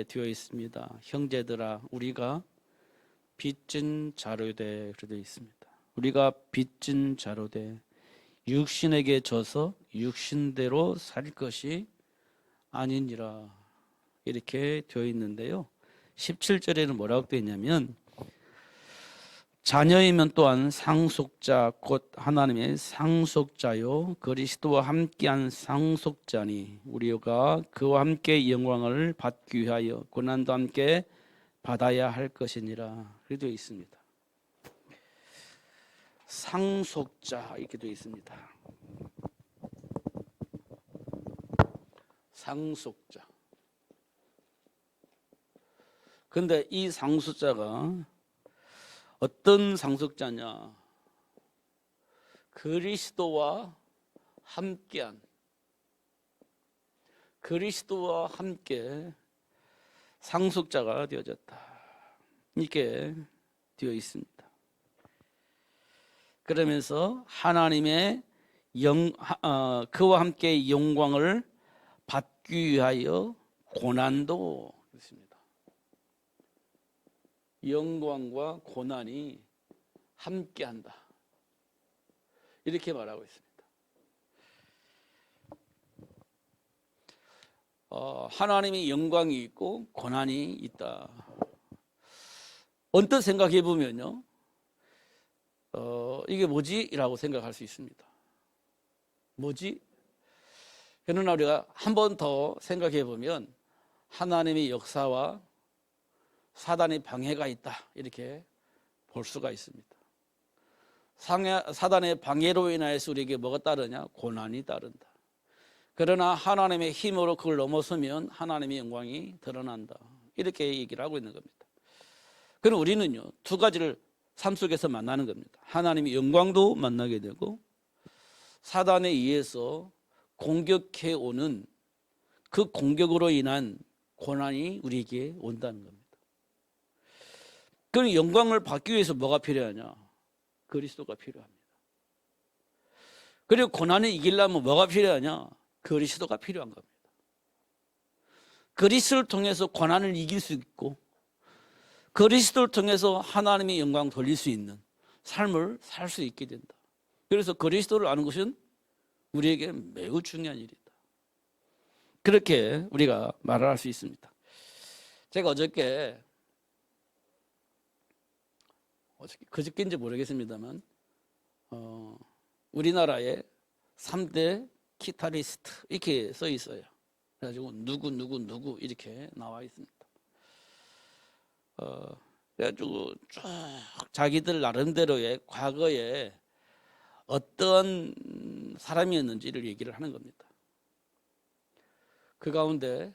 되어 있습니다. 형제들아, 우리가 빚진 자로되 되어 있습니다. 우리가 빚진 자로되 육신에게 져서 육신대로 살 것이 아니니라 이렇게 되어 있는데요. 17절에는 뭐라고 되어 있냐면 자녀이면 또한 상속자 곧 하나님의 상속자요 그리스도와 함께한 상속자니 우리가 그와 함께 영광을 받기 위하여 고난도 함께 받아야 할 것이니라 이렇게 되어 있습니다. 상속자 이렇게 되어 있습니다. 상속자. 그런데 이 상속자가 어떤 상속자냐? 그리스도와 함께한, 그리스도와 함께 상속자가 되어졌다. 이렇게 되어 있습니다. 그러면서 하나님의 그와 함께 영광을 받기 위하여 고난도 있습니다. 영광과 고난이 함께한다. 이렇게 말하고 있습니다. 하나님의 영광이 있고 고난이 있다. 언뜻 생각해 보면요, 이게 뭐지? 라고 생각할 수 있습니다. 뭐지? 그러나 우리가 한 번 더 생각해 보면 하나님의 역사와 사단의 방해가 있다 이렇게 볼 수가 있습니다. 사단의 방해로 인하여서 우리에게 뭐가 따르냐? 고난이 따른다. 그러나 하나님의 힘으로 그걸 넘어서면 하나님의 영광이 드러난다. 이렇게 얘기를 하고 있는 겁니다. 그럼 우리는요, 두 가지를 삶 속에서 만나는 겁니다. 하나님의 영광도 만나게 되고 사단에 의해서 공격해 오는 그 공격으로 인한 고난이 우리에게 온다는 겁니다. 그럼 영광을 받기 위해서 뭐가 필요하냐? 그리스도가 필요합니다. 그리고 고난을 이기려면 뭐가 필요하냐? 그리스도가 필요한 겁니다. 그리스도를 통해서 고난을 이길 수 있고 그리스도를 통해서 하나님의 영광 돌릴 수 있는 삶을 살 수 있게 된다. 그래서 그리스도를 아는 것은 우리에게 매우 중요한 일이다. 그렇게 우리가 말을 할 수 있습니다. 제가 그저께인지 모르겠습니다만 우리나라에 3대 기타리스트 이렇게 써 있어요. 그래가지고 누구 이렇게 나와 있습니다. 그래가지고 쭉 자기들 나름대로의 과거에 어떤 사람이었는지를 얘기를 하는 겁니다. 그 가운데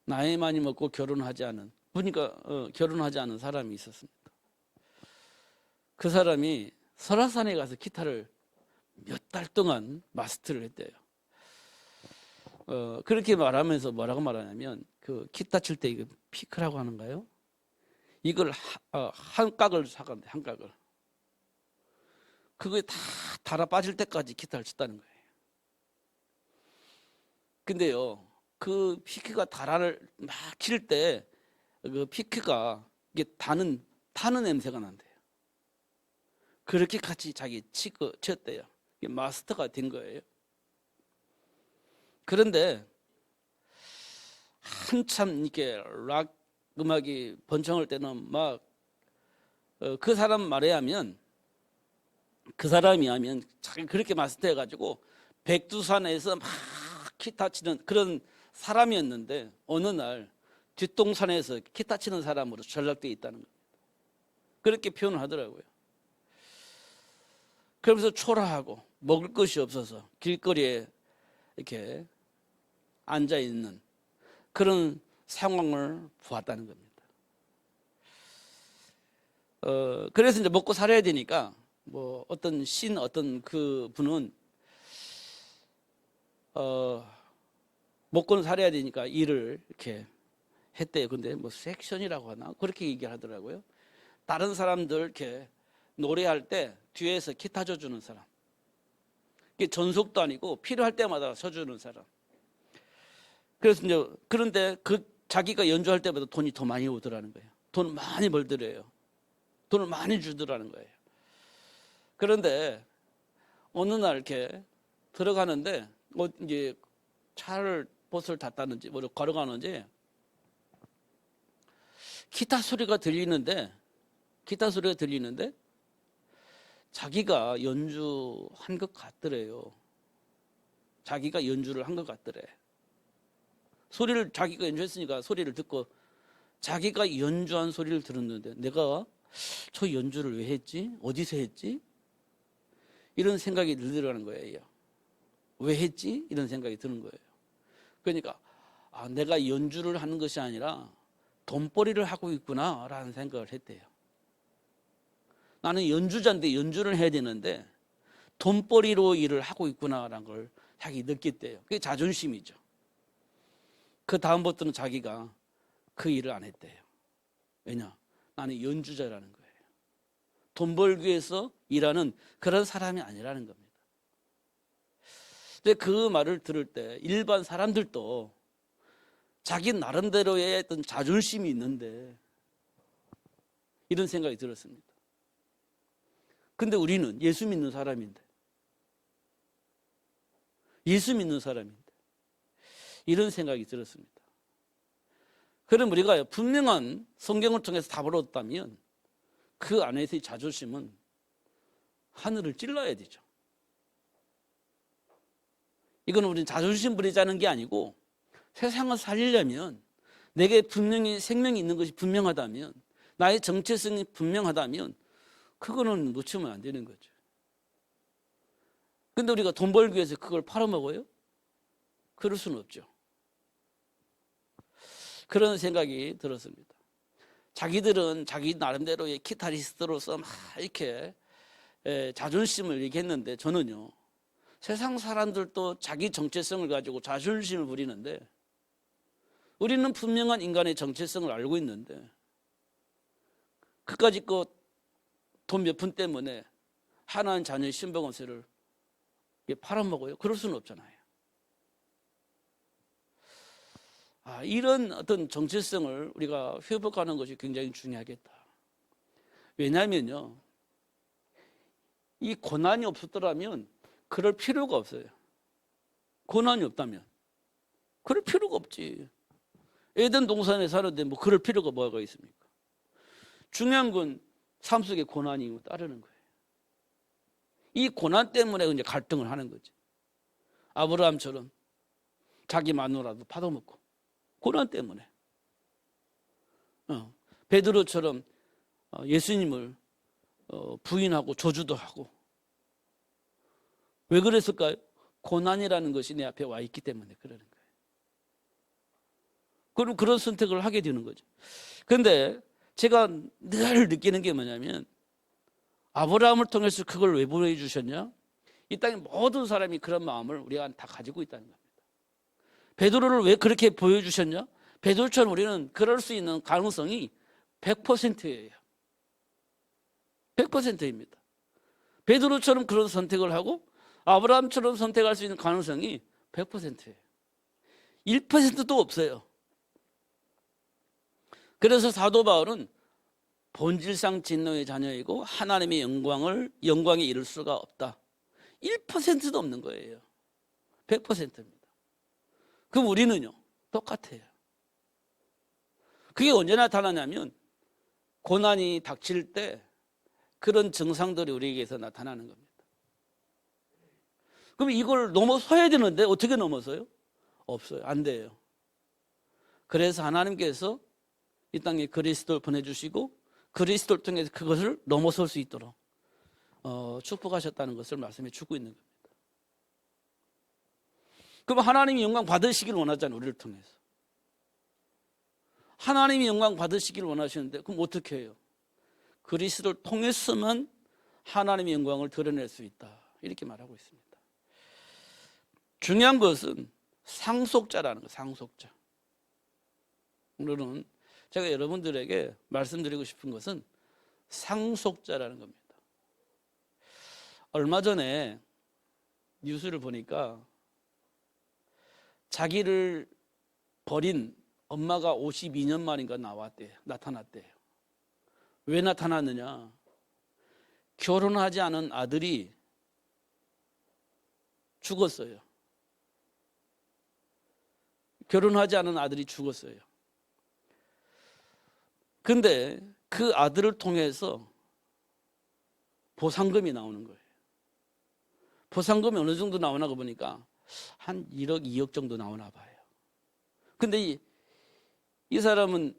나이 많이 먹고 결혼하지 않은, 보니까 결혼하지 않은 사람이 있었습니다. 그 사람이 설화산에 가서 기타를 몇 달 동안 마스터를 했대요. 그렇게 말하면서 뭐라고 말하냐면 그 기타 칠 때 이거 피크라고 하는가요? 이걸 한 깍을 사간대, 한 깍을. 그거에 다 달아 빠질 때까지 기타를 쳤다는 거예요. 근데요, 그 피크가 달아를 막 칠 때 그 피크가 이게 타는 냄새가 난대요. 그렇게 같이 자기 쳤대요. 이게 마스터가 된 거예요. 그런데 한참 이렇게 락 음악이 번창할 때는 막 그 사람 말에 하면 그 사람이 하면 자기 그렇게 마스터해 가지고 백두산에서 막 기타 치는 그런 사람이었는데 어느 날 뒷동산에서 기타 치는 사람으로 전락되어 있다는 겁니다. 그렇게 표현을 하더라고요. 그러면서 초라하고 먹을 것이 없어서 길거리에 이렇게 앉아 있는 그런 상황을 보았다는 겁니다. 그래서 이제 먹고 살아야 되니까 뭐 어떤 그 분은 먹고는 살아야 되니까 일을 이렇게 했대요. 근데 뭐 섹션이라고 하나 그렇게 얘기를 하더라고요. 다른 사람들 이렇게 노래할 때 뒤에서 기타 쳐주는 사람. 이게 전속도 아니고 필요할 때마다 쳐주는 사람. 그래서 이제 그런데 그 자기가 연주할 때보다 돈이 더 많이 오더라는 거예요. 돈을 많이 벌더래요. 돈을 많이 주더라는 거예요. 그런데 어느 날 이렇게 들어가는데 이제 차를 버스를 탔다는지 뭐 걸어가는지 기타 소리가 들리는데 자기가 연주한 것 같더래요. 자기가 연주를 한 것 같더래. 소리를 자기가 연주했으니까 소리를 듣고 자기가 연주한 소리를 들었는데 내가 저 연주를 왜 했지? 어디서 했지? 이런 생각이 들더라는 거예요. 왜 했지? 이런 생각이 드는 거예요. 그러니까 내가 연주를 하는 것이 아니라 돈벌이를 하고 있구나라는 생각을 했대요. 나는 연주자인데 연주를 해야 되는데 돈벌이로 일을 하고 있구나라는 걸 자기 느꼈대요. 그게 자존심이죠. 그 다음부터는 자기가 그 일을 안 했대요. 왜냐? 나는 연주자라는 거예요. 돈 벌기 위해서 일하는 그런 사람이 아니라는 겁니다. 근데 그 말을 들을 때 일반 사람들도 자기 나름대로의 어떤 자존심이 있는데 이런 생각이 들었습니다. 근데 우리는 예수 믿는 사람인데 이런 생각이 들었습니다. 그럼 우리가 분명한 성경을 통해서 답을 얻었다면 그 안에서의 자존심은 하늘을 찔러야 되죠. 이건 우리는 자존심 부리자는 게 아니고 세상을 살리려면 내게 분명히 생명이 있는 것이 분명하다면 나의 정체성이 분명하다면 그거는 놓치면 안 되는 거죠. 근데 우리가 돈 벌기 위해서 그걸 팔아먹어요? 그럴 수는 없죠. 그런 생각이 들었습니다. 자기들은 자기 나름대로의 기타리스트로서 막 이렇게 자존심을 얘기했는데 저는요, 세상 사람들도 자기 정체성을 가지고 자존심을 부리는데 우리는 분명한 인간의 정체성을 알고 있는데 그까짓 돈 몇 푼 때문에 하나님 자녀의 신병원세를 팔아먹어요? 그럴 수는 없잖아요. 이런 어떤 정체성을 우리가 회복하는 것이 굉장히 중요하겠다. 왜냐하면요, 이 고난이 없었더라면 그럴 필요가 없어요. 고난이 없다면 그럴 필요가 없지. 에덴 동산에 사는데 뭐 그럴 필요가 뭐가 있습니까? 중요한 건 삶 속에 고난이 따르는 거예요. 이 고난 때문에 이제 갈등을 하는 거지. 아브라함처럼 자기 마누라도 받아먹고 고난 때문에. 베드로처럼 예수님을 부인하고 저주도 하고. 왜 그랬을까요? 고난이라는 것이 내 앞에 와 있기 때문에 그러는 거예요. 그럼 그런 선택을 하게 되는 거죠. 그런데 제가 늘 느끼는 게 뭐냐면 아브라함을 통해서 그걸 왜 보여주셨냐? 이 땅의 모든 사람이 그런 마음을 우리가 다 가지고 있다는 겁니다. 베드로를 왜 그렇게 보여주셨냐? 베드로처럼 우리는 그럴 수 있는 가능성이 100%예요. 100%입니다. 베드로처럼 그런 선택을 하고 아브라함처럼 선택할 수 있는 가능성이 100%예요. 1%도 없어요. 그래서 사도 바울은 본질상 진노의 자녀이고 하나님의 영광에 이를 수가 없다. 1%도 없는 거예요. 100%입니다. 그럼 우리는요, 똑같아요. 그게 언제 나타나냐면 고난이 닥칠 때 그런 증상들이 우리에게서 나타나는 겁니다. 그럼 이걸 넘어서야 되는데 어떻게 넘어서요? 없어요. 안 돼요. 그래서 하나님께서 이 땅에 그리스도를 보내주시고 그리스도를 통해서 그것을 넘어설 수 있도록 축복하셨다는 것을 말씀해 주고 있는 겁니다. 그럼 하나님이 영광 받으시기를 원하잖아요. 우리를 통해서. 하나님이 영광 받으시기를 원하시는데 그럼 어떻게 해요? 그리스도를 통해서만 하나님의 영광을 드러낼 수 있다. 이렇게 말하고 있습니다. 중요한 것은 상속자라는 거예요. 상속자. 오늘은 제가 여러분들에게 말씀드리고 싶은 것은 상속자라는 겁니다. 얼마 전에 뉴스를 보니까 자기를 버린 엄마가 52년 만인가 나타났대요. 왜 나타났느냐? 결혼하지 않은 아들이 죽었어요. 결혼하지 않은 아들이 죽었어요. 근데 그 아들을 통해서 보상금이 나오는 거예요. 보상금이 어느 정도 나오나 보니까 한 1억, 2억 정도 나오나 봐요. 근데 이 사람은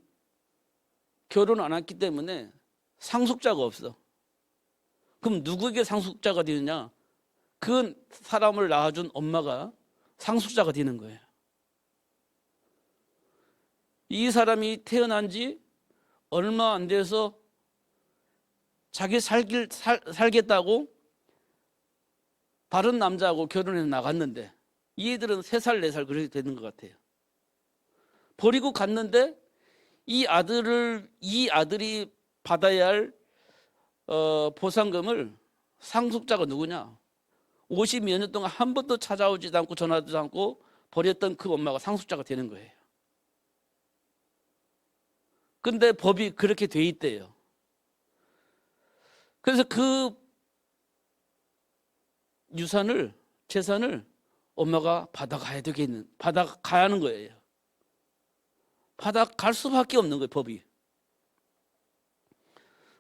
결혼 안 했기 때문에 상속자가 없어. 그럼 누구에게 상속자가 되느냐? 그 사람을 낳아준 엄마가 상속자가 되는 거예요. 이 사람이 태어난 지 얼마 안 돼서 자기 살겠다고 다른 남자하고 결혼해서 나갔는데 이 애들은 3살, 4살 그렇게 되는 것 같아요. 버리고 갔는데 이 아들이 받아야 할 보상금을 상속자가 누구냐? 50몇 년 동안 한 번도 찾아오지도 않고 전화도 않고 버렸던 그 엄마가 상속자가 되는 거예요. 근데 법이 그렇게 돼 있대요. 그래서 그 재산을 엄마가 받아가야 하는 거예요. 받아갈 수밖에 없는 거예요, 법이.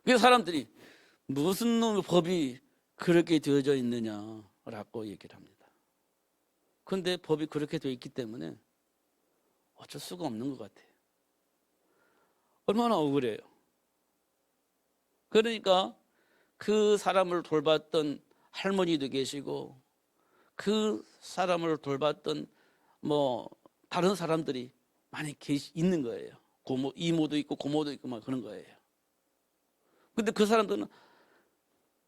그래서 사람들이 무슨 놈의 법이 그렇게 되어져 있느냐라고 얘기를 합니다. 그런데 법이 그렇게 되어 있기 때문에 어쩔 수가 없는 것 같아요. 얼마나 억울해요. 그러니까 그 사람을 돌봤던 할머니도 계시고 그 사람을 돌봤던 다른 사람들이 많이 있는 거예요. 이모도 있고 고모도 있고 막 그런 거예요. 근데 그 사람들은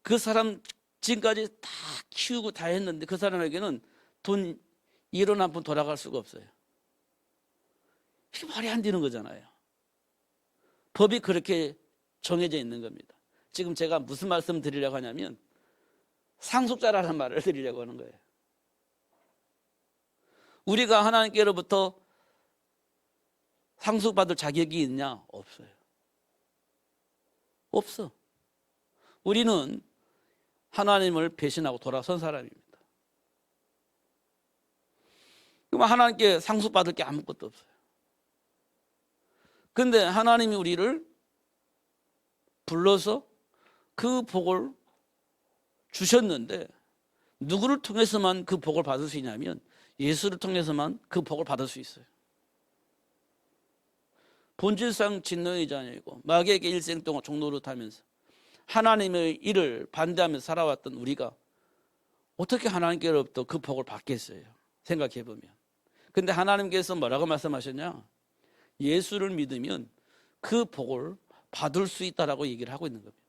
그 사람 지금까지 다 키우고 다 했는데 그 사람에게는 돈 1원 한 푼 돌아갈 수가 없어요. 이게 말이 안 되는 거잖아요. 법이 그렇게 정해져 있는 겁니다. 지금 제가 무슨 말씀 드리려고 하냐면 상속자라는 말을 드리려고 하는 거예요. 우리가 하나님께로부터 상속받을 자격이 있냐? 없어요. 없어. 우리는 하나님을 배신하고 돌아선 사람입니다. 그럼 하나님께 상속받을 게 아무것도 없어요. 근데 하나님이 우리를 불러서 그 복을 주셨는데 누구를 통해서만 그 복을 받을 수 있냐면 예수를 통해서만 그 복을 받을 수 있어요. 본질상 진노의 자녀이고 마귀에게 일생 동안 종노릇하면서 하나님의 일을 반대하면서 살아왔던 우리가 어떻게 하나님께로부터 그 복을 받겠어요? 생각해 보면. 근데 하나님께서 뭐라고 말씀하셨냐? 예수를 믿으면 그 복을 받을 수 있다라고 얘기를 하고 있는 겁니다.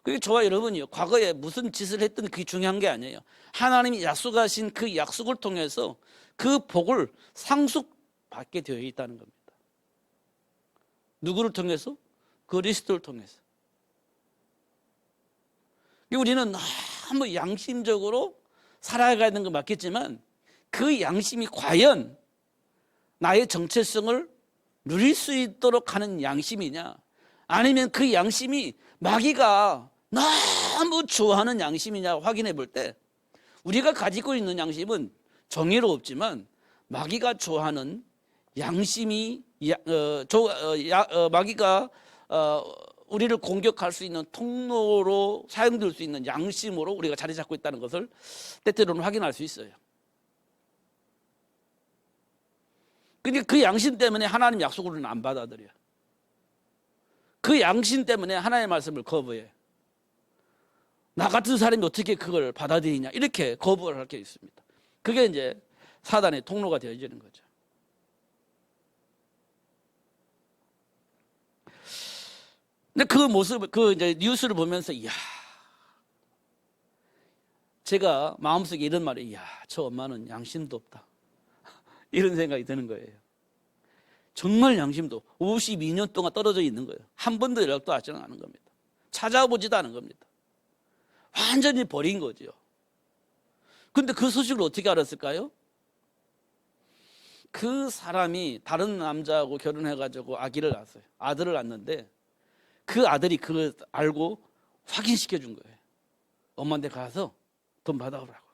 그게 저와 여러분이요, 과거에 무슨 짓을 했든 그게 중요한 게 아니에요. 하나님이 약속하신 그 약속을 통해서 그 복을 상속받게 되어 있다는 겁니다. 누구를 통해서? 그리스도를 통해서. 우리는 너무 양심적으로 살아가야 되는 건 맞겠지만 그 양심이 과연 나의 정체성을 누릴 수 있도록 하는 양심이냐, 아니면 그 양심이 마귀가 너무 좋아하는 양심이냐 확인해 볼 때 우리가 가지고 있는 양심은 정의롭지만 마귀가 좋아하는 양심이 마귀가 우리를 공격할 수 있는 통로로 사용될 수 있는 양심으로 우리가 자리 잡고 있다는 것을 때때로는 확인할 수 있어요. 근데 그 양심 때문에 하나님 약속을 안 받아들여요. 그 양심 때문에 하나님의 말씀을 거부해. 나 같은 사람이 어떻게 그걸 받아들이냐, 이렇게 거부를 할 게 있습니다. 그게 이제 사단의 통로가 되어지는 거죠. 근데 그 모습, 이제 뉴스를 보면서, 이야, 제가 마음속에 이런 말을, 이야, 저 엄마는 양심도 없다. 이런 생각이 드는 거예요. 정말 양심도 52년 동안 떨어져 있는 거예요. 한 번도 연락도 하지 않은 겁니다. 찾아보지도 않은 겁니다. 완전히 버린 거죠. 근데 그 소식을 어떻게 알았을까요? 그 사람이 다른 남자하고 결혼해가지고 아기를 낳았어요. 아들을 낳았는데 그 아들이 그걸 알고 확인시켜 준 거예요. 엄마한테 가서 돈 받아오라고.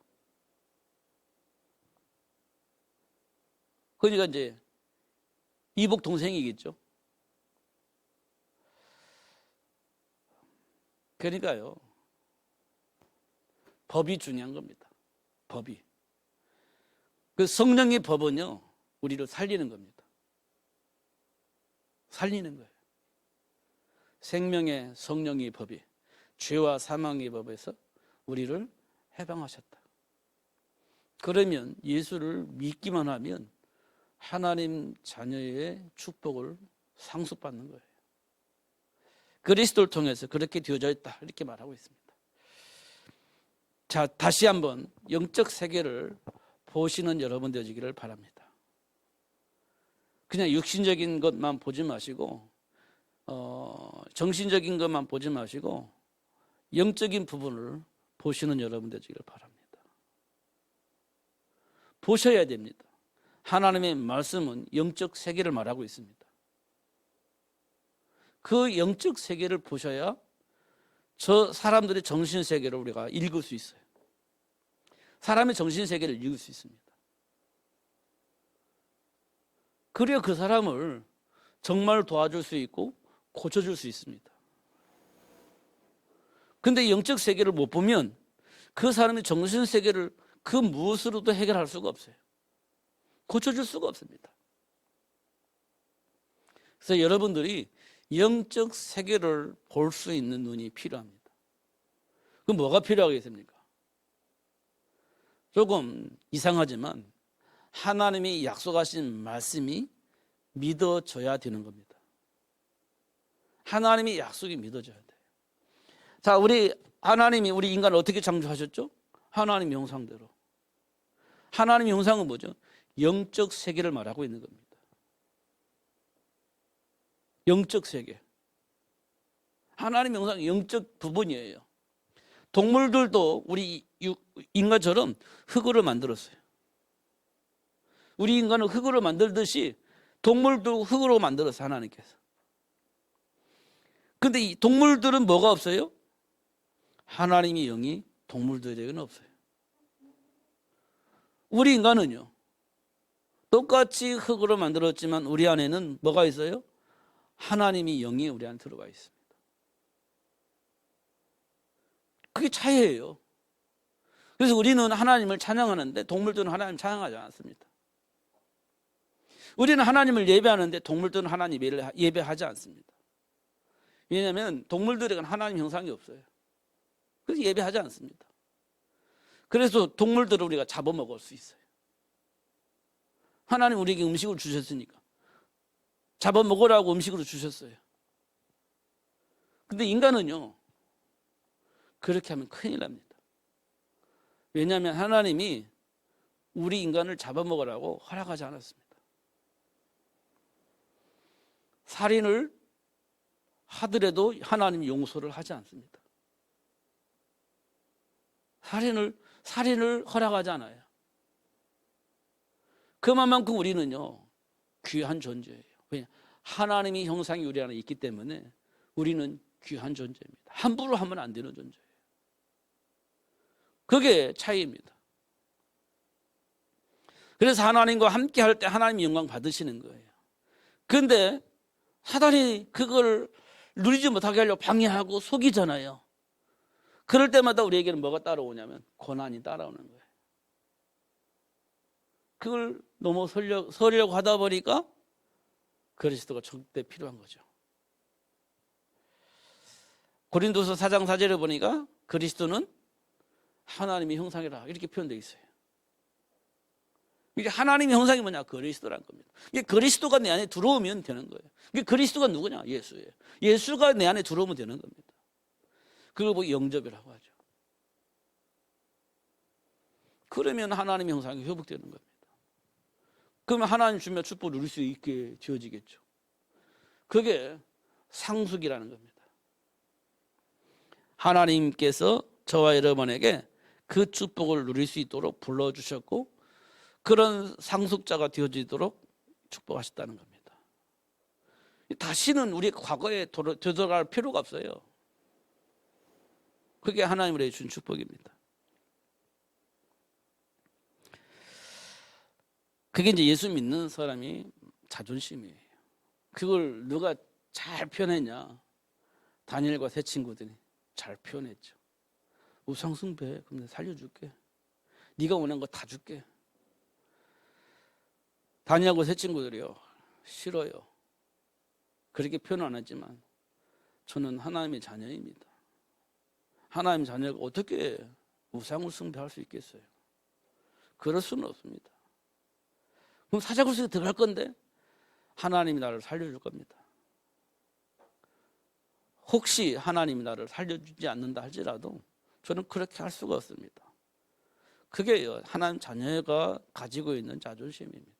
그러니까 이제 이복 동생이겠죠. 그러니까요, 법이 중요한 겁니다. 법이. 그 성령의 법은요, 우리를 살리는 겁니다. 살리는 거예요. 생명의 성령의 법이 죄와 사망의 법에서 우리를 해방하셨다. 그러면 예수를 믿기만 하면 하나님 자녀의 축복을 상속받는 거예요. 그리스도를 통해서 그렇게 되어져 있다, 이렇게 말하고 있습니다. 자, 다시 한번 영적 세계를 보시는 여러분 되시기를 바랍니다. 그냥 육신적인 것만 보지 마시고 정신적인 것만 보지 마시고 영적인 부분을 보시는 여러분 되시기를 바랍니다. 보셔야 됩니다. 하나님의 말씀은 영적 세계를 말하고 있습니다. 그 영적 세계를 보셔야 저 사람들의 정신 세계를 우리가 읽을 수 있어요. 사람의 정신 세계를 읽을 수 있습니다. 그래야 그 사람을 정말 도와줄 수 있고 고쳐줄 수 있습니다. 근데 영적 세계를 못 보면 그 사람의 정신 세계를 그 무엇으로도 해결할 수가 없어요. 고쳐줄 수가 없습니다. 그래서 여러분들이 영적 세계를 볼 수 있는 눈이 필요합니다. 그럼 뭐가 필요하겠습니까? 조금 이상하지만 하나님이 약속하신 말씀이 믿어져야 되는 겁니다. 하나님의 약속이 믿어져야 돼요. 자, 하나님이 우리 인간을 어떻게 창조하셨죠? 하나님 형상대로. 하나님 형상은 뭐죠? 영적 세계를 말하고 있는 겁니다. 영적 세계. 하나님 형상 영적 부분이에요. 동물들도 우리 인간처럼 흙으로 만들었어요. 우리 인간은 흙으로 만들듯이 동물도 흙으로 만들었어요, 하나님께서. 근데 이 동물들은 뭐가 없어요? 하나님의 영이 동물들에게는 없어요. 우리 인간은요, 똑같이 흙으로 만들었지만 우리 안에는 뭐가 있어요? 하나님의 영이 우리 안에 들어가 있습니다. 그게 차이예요. 그래서 우리는 하나님을 찬양하는데 동물들은 하나님을 찬양하지 않습니다. 우리는 하나님을 예배하는데 동물들은 하나님 예배하지 않습니다. 왜냐하면 동물들에게는 하나님 형상이 없어요. 그래서 예배하지 않습니다. 그래서 동물들을 우리가 잡아먹을 수 있어요. 하나님 우리에게 음식을 주셨으니까 잡아먹으라고 음식으로 주셨어요. 근데 인간은요, 그렇게 하면 큰일 납니다. 왜냐하면 하나님이 우리 인간을 잡아먹으라고 허락하지 않았습니다. 살인을 하더라도 하나님이 용서를 하지 않습니다. 살인을 허락하지 않아요. 그만큼 우리는요, 귀한 존재예요. 왜냐? 하나님의 형상이 우리 안에 있기 때문에 우리는 귀한 존재입니다. 함부로 하면 안 되는 존재예요. 그게 차이입니다. 그래서 하나님과 함께 할 때 하나님의 영광 받으시는 거예요. 그런데 사단이 그걸 누리지 못하게 하려고 방해하고 속이잖아요. 그럴 때마다 우리에게는 뭐가 따라오냐면 고난이 따라오는 거예요. 그걸 넘어서려고 하다 보니까 그리스도가 절대 필요한 거죠. 고린도서 4장 4절에 보니까 그리스도는 하나님의 형상이라 이렇게 표현되어 있어요. 이게 하나님의 형상이 뭐냐? 그리스도란 겁니다. 이게 그리스도가 내 안에 들어오면 되는 거예요. 이게 그리스도가 누구냐? 예수예요. 예수가 내 안에 들어오면 되는 겁니다. 그걸 보고 영접이라고 하죠. 그러면 하나님의 형상이 회복되는 겁니다. 그러면 하나님 주면 축복을 누릴 수 있게 되어지겠죠. 그게 상속이라는 겁니다. 하나님께서 저와 여러분에게 그 축복을 누릴 수 있도록 불러주셨고 그런 상속자가 되어지도록 축복하셨다는 겁니다. 다시는 우리 과거에 되돌아갈 필요가 없어요. 그게 하나님 우리에게 준 축복입니다. 그게 이제 예수 믿는 사람이 자존심이에요. 그걸 누가 잘 표현했냐? 다니엘과 세 친구들이 잘 표현했죠. 우상숭배, 그럼 내가 살려줄게. 네가 원하는 거 다 줄게. 다니엘과 세 친구들이요, 싫어요. 그렇게 표현 안 했지만 저는 하나님의 자녀입니다. 하나님의 자녀가 어떻게 우상을 숭배할 수 있겠어요? 그럴 수는 없습니다. 그럼 사자굴 들어갈 건데 하나님이 나를 살려줄 겁니다. 혹시 하나님이 나를 살려주지 않는다 할지라도 저는 그렇게 할 수가 없습니다. 그게 하나님 자녀가 가지고 있는 자존심입니다.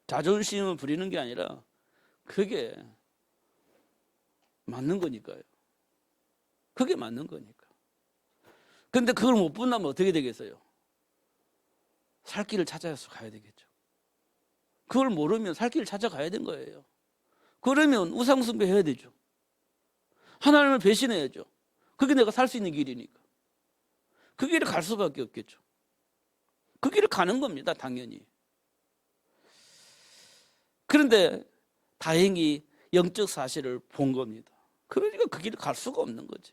자존심을 부리는 게 아니라 그게 맞는 거니까요. 그게 맞는 거니까. 그런데 그걸 못 본다면 어떻게 되겠어요? 살 길을 찾아서 가야 되겠죠. 그걸 모르면 살 길을 찾아가야 된 거예요. 그러면 우상숭배 해야 되죠. 하나님을 배신해야죠. 그게 내가 살 수 있는 길이니까. 그 길을 갈 수밖에 없겠죠. 그 길을 가는 겁니다, 당연히. 그런데 다행히 영적 사실을 본 겁니다. 그러니까 그 길을 갈 수가 없는 거지.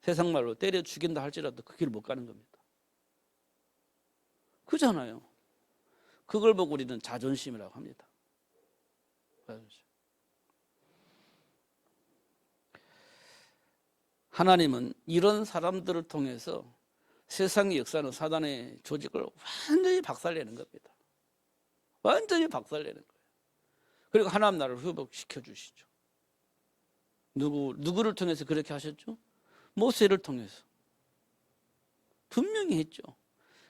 세상 말로 때려 죽인다 할지라도 그 길을 못 가는 겁니다. 그잖아요. 그걸 보고 우리는 자존심이라고 합니다. 하나님은 이런 사람들을 통해서 세상의 역사는 사단의 조직을 완전히 박살내는 겁니다. 완전히 박살내는 거예요. 그리고 하나님 나라를 회복시켜 주시죠. 누구를 통해서 그렇게 하셨죠? 모세를 통해서. 분명히 했죠.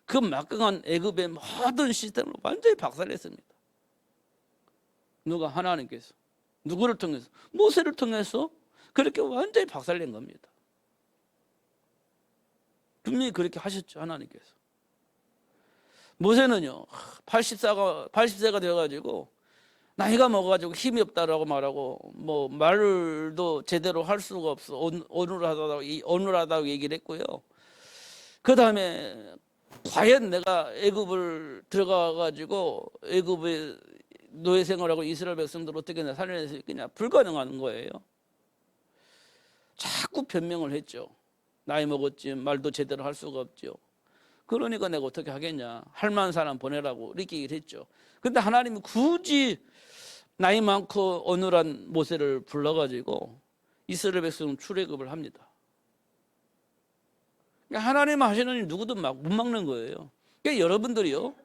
그 막강한 애굽의 모든 시스템을 완전히 박살냈습니다. 누가? 하나님께서. 누구를 통해서? 모세를 통해서 그렇게 완전히 박살낸 겁니다. 분명히 그렇게 하셨죠, 하나님께서. 모세는요, 80세가 되어가지고 나이가 먹어가지고 힘이 없다라고 말하고 뭐 말도 제대로 할 수가 없어, 어눌하다고 얘기를 했고요. 그 다음에 과연 내가 애굽을 들어가가지고 애굽의 노예 생활하고 이스라엘 백성들 어떻게 내가 살려낼 수 있겠냐? 불가능한 거예요. 자꾸 변명을 했죠. 나이 먹었지, 말도 제대로 할 수가 없죠. 그러니까 내가 어떻게 하겠냐? 할 만한 사람 보내라고 이렇게 얘기를 했죠. 근데 하나님이 굳이 나이 많고 어눌한 모세를 불러가지고 이스라엘 백성 출애굽을 합니다. 그러니까 하나님 하시는 일 누구도 못 막는 거예요. 그러니까 여러분들이요,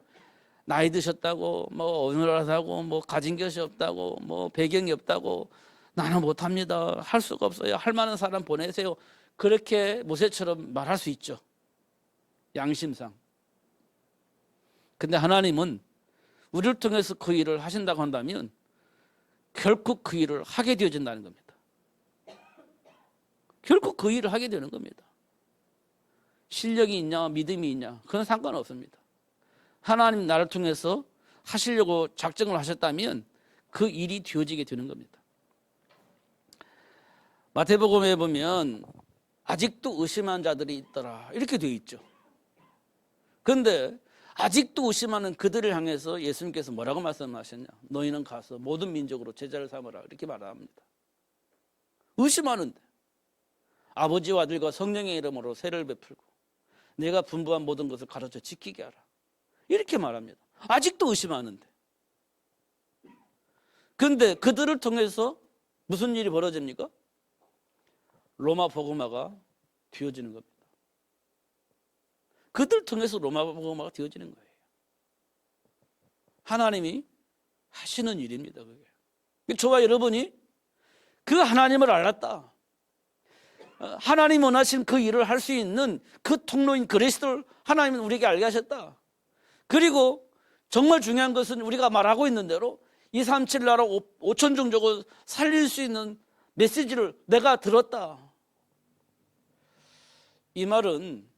나이 드셨다고, 뭐 어눌하다고, 뭐 가진 것이 없다고, 뭐 배경이 없다고, 나는 못합니다, 할 수가 없어요, 할 만한 사람 보내세요, 그렇게 모세처럼 말할 수 있죠, 양심상. 근데 하나님은 우리를 통해서 그 일을 하신다고 한다면 결국 그 일을 하게 되어진다는 겁니다. 결국 그 일을 하게 되는 겁니다. 실력이 있냐 믿음이 있냐 그건 상관없습니다. 하나님 나를 통해서 하시려고 작정을 하셨다면 그 일이 되어지게 되는 겁니다. 마태복음에 보면 아직도 의심한 자들이 있더라 이렇게 되어 있죠. 그런데 아직도 의심하는 그들을 향해서 예수님께서 뭐라고 말씀하셨냐? 너희는 가서 모든 민족으로 제자를 삼으라 이렇게 말합니다. 의심하는데 아버지와 아들과 성령의 이름으로 세를 베풀고 내가 분부한 모든 것을 가르쳐 지키게 하라 이렇게 말합니다. 아직도 의심하는데. 그런데 그들을 통해서 무슨 일이 벌어집니까? 로마 복음화가 되어지는 겁니다. 그들 통해서 로마 복음화가 되어지는 거예요. 하나님이 하시는 일입니다. 그게. 저와 여러분이 그 하나님을 알았다, 하나님 원하신 그 일을 할 수 있는 그 통로인 그리스도를 하나님은 우리에게 알게 하셨다. 그리고 정말 중요한 것은 우리가 말하고 있는 대로 237 나라 5천 종족을 살릴 수 있는 메시지를 내가 들었다. 이 말은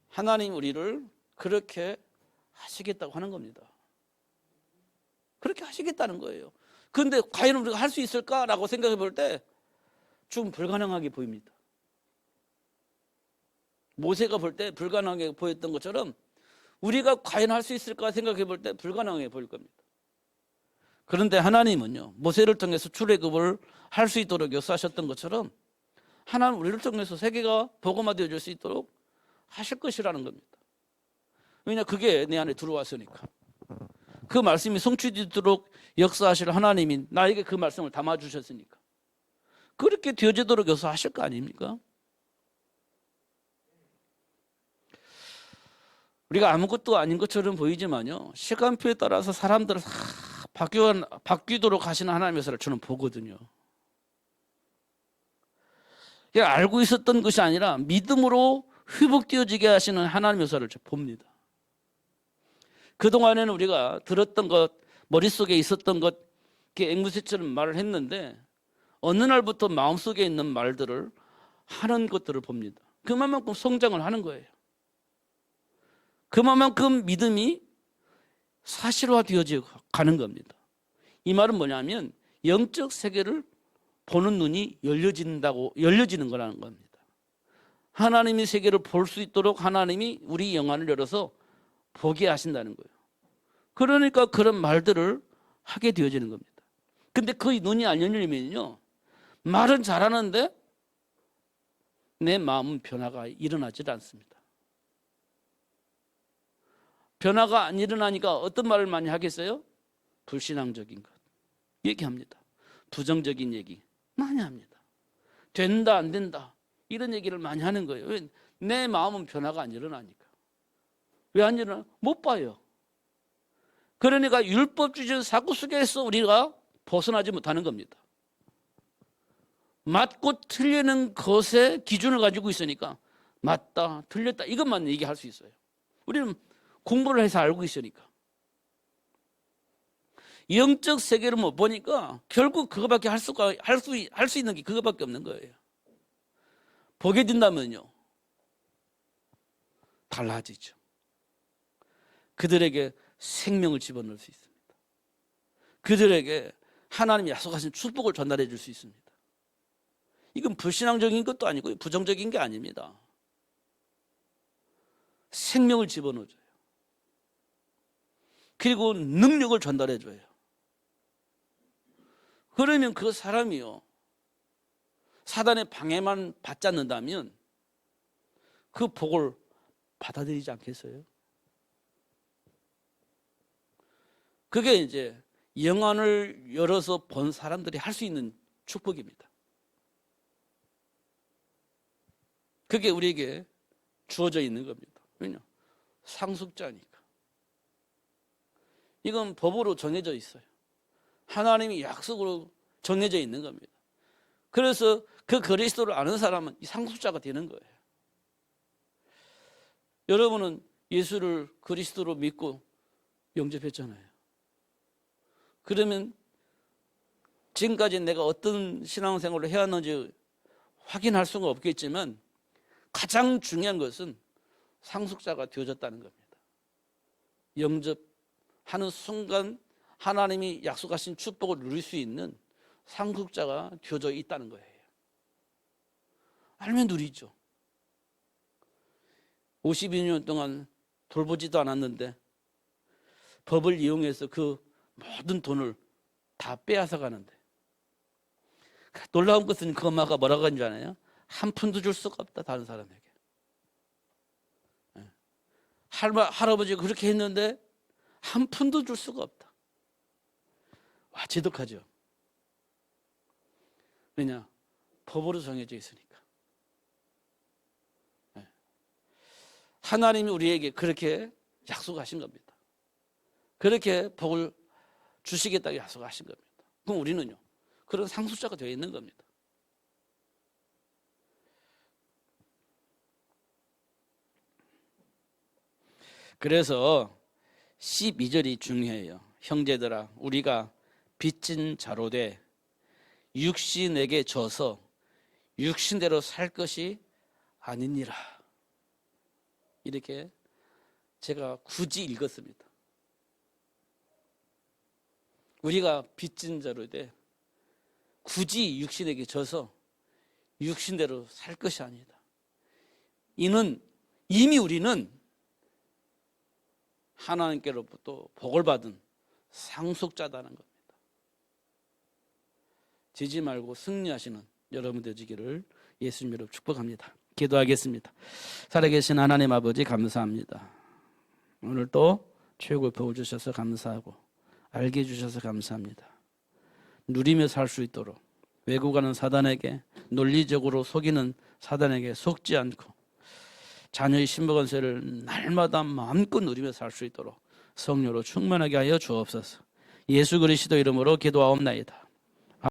하나님 우리를 그렇게 하시겠다고 하는 겁니다. 그렇게 하시겠다는 거예요. 그런데 과연 우리가 할 수 있을까라고 생각해 볼 때 좀 불가능하게 보입니다. 모세가 볼 때 불가능하게 보였던 것처럼 우리가 과연 할 수 있을까 생각해 볼 때 불가능하게 보일 겁니다. 그런데 하나님은요, 모세를 통해서 출애굽을 할 수 있도록 역사하셨던 것처럼 하나님 우리를 통해서 세계가 복음화되어질 수 있도록 하실 것이라는 겁니다. 왜냐, 그게 내 안에 들어왔으니까. 그 말씀이 성취되도록 역사하실 하나님이 나에게 그 말씀을 담아주셨으니까 그렇게 되어지도록 역사하실 거 아닙니까? 우리가 아무것도 아닌 것처럼 보이지만요, 시간표에 따라서 사람들을 다 바뀌도록 하시는 하나님의 역사를 저는 보거든요. 알고 있었던 것이 아니라 믿음으로 회복되어지게 하시는 하나님의 역사를 봅니다. 그동안에는 우리가 들었던 것, 머릿속에 있었던 것, 이렇게 앵무새처럼 말을 했는데 어느 날부터 마음속에 있는 말들을 하는 것들을 봅니다. 그만큼 성장을 하는 거예요. 그만큼 믿음이 사실화되어져 가는 겁니다. 이 말은 뭐냐면 영적 세계를 보는 눈이 열려지는 거라는 겁니다. 하나님의 세계를 볼 수 있도록 하나님이 우리 영안을 열어서 보게 하신다는 거예요. 그러니까 그런 말들을 하게 되어지는 겁니다. 근데 그 눈이 안 열리면요, 말은 잘하는데 내 마음은 변화가 일어나질 않습니다. 변화가 안 일어나니까 어떤 말을 많이 하겠어요? 불신앙적인 것 얘기합니다. 부정적인 얘기 많이 합니다. 된다 안 된다 이런 얘기를 많이 하는 거예요. 왜? 내 마음은 변화가 안 일어나니까. 왜 안 일어나? 못 봐요. 그러니까 율법주의적 사고 속에서 우리가 벗어나지 못하는 겁니다. 맞고 틀리는 것에 기준을 가지고 있으니까 맞다 틀렸다 이것만 얘기할 수 있어요. 우리는 공부를 해서 알고 있으니까. 영적 세계를 못 보니까 결국 그거밖에 할 수 있는 게 그거밖에 없는 거예요. 보게 된다면요, 달라지죠. 그들에게 생명을 집어넣을 수 있습니다. 그들에게 하나님이 약속하신 축복을 전달해 줄 수 있습니다. 이건 불신앙적인 것도 아니고 부정적인 게 아닙니다. 생명을 집어넣어줘요. 그리고 능력을 전달해 줘요. 그러면 그 사람이요, 사단의 방해만 받지 않는다면 그 복을 받아들이지 않겠어요? 그게 이제 영안을 열어서 본 사람들이 할 수 있는 축복입니다. 그게 우리에게 주어져 있는 겁니다. 왜냐? 상속자니까. 이건 법으로 정해져 있어요. 하나님이 약속으로 정해져 있는 겁니다. 그래서 그 그리스도를 아는 사람은 이 상속자가 되는 거예요. 여러분은 예수를 그리스도로 믿고 영접했잖아요. 그러면 지금까지 내가 어떤 신앙생활을 해왔는지 확인할 수가 없겠지만 가장 중요한 것은 상속자가 되어졌다는 겁니다. 영접하는 순간 하나님이 약속하신 축복을 누릴 수 있는 상속자가 되어져 있다는 거예요. 알면 누리죠. 52년 동안 돌보지도 않았는데 법을 이용해서 그 모든 돈을 다 빼앗아 가는데, 놀라운 것은 그 엄마가 뭐라고 하는 줄 아나요? 한 푼도 줄 수가 없다, 다른 사람에게. 할아버지가 그렇게 했는데 한 푼도 줄 수가 없다. 와, 지독하죠. 왜냐? 법으로 정해져 있으니까. 하나님이 우리에게 그렇게 약속하신 겁니다. 그렇게 복을 주시겠다고 약속하신 겁니다. 그럼 우리는요, 그런 상속자가 되어 있는 겁니다. 그래서 12절이 중요해요. 형제들아, 우리가 빚진 자로 돼 육신에게 져서 육신대로 살 것이 아니니라. 이렇게 제가 굳이 읽었습니다. 우리가 빚진 자로 돼 굳이 육신에게 져서 육신대로 살 것이 아니다. 이는 이미 우리는 하나님께로부터 복을 받은 상속자다는 겁니다. 지지 말고 승리하시는 여러분 되시기를 예수님으로 축복합니다. 기도하겠습니다. 살아계신 하나님 아버지 감사합니다. 오늘 또 최고의 복을 주셔서 감사하고 알게 해주셔서 감사합니다. 누리며 살 수 있도록 외국하는 사단에게 논리적으로 속이는 사단에게 속지 않고 자녀의 신부건세를 날마다 마음껏 누리며 살 수 있도록 성령으로 충만하게 하여 주옵소서. 예수 그리스도 이름으로 기도하옵나이다.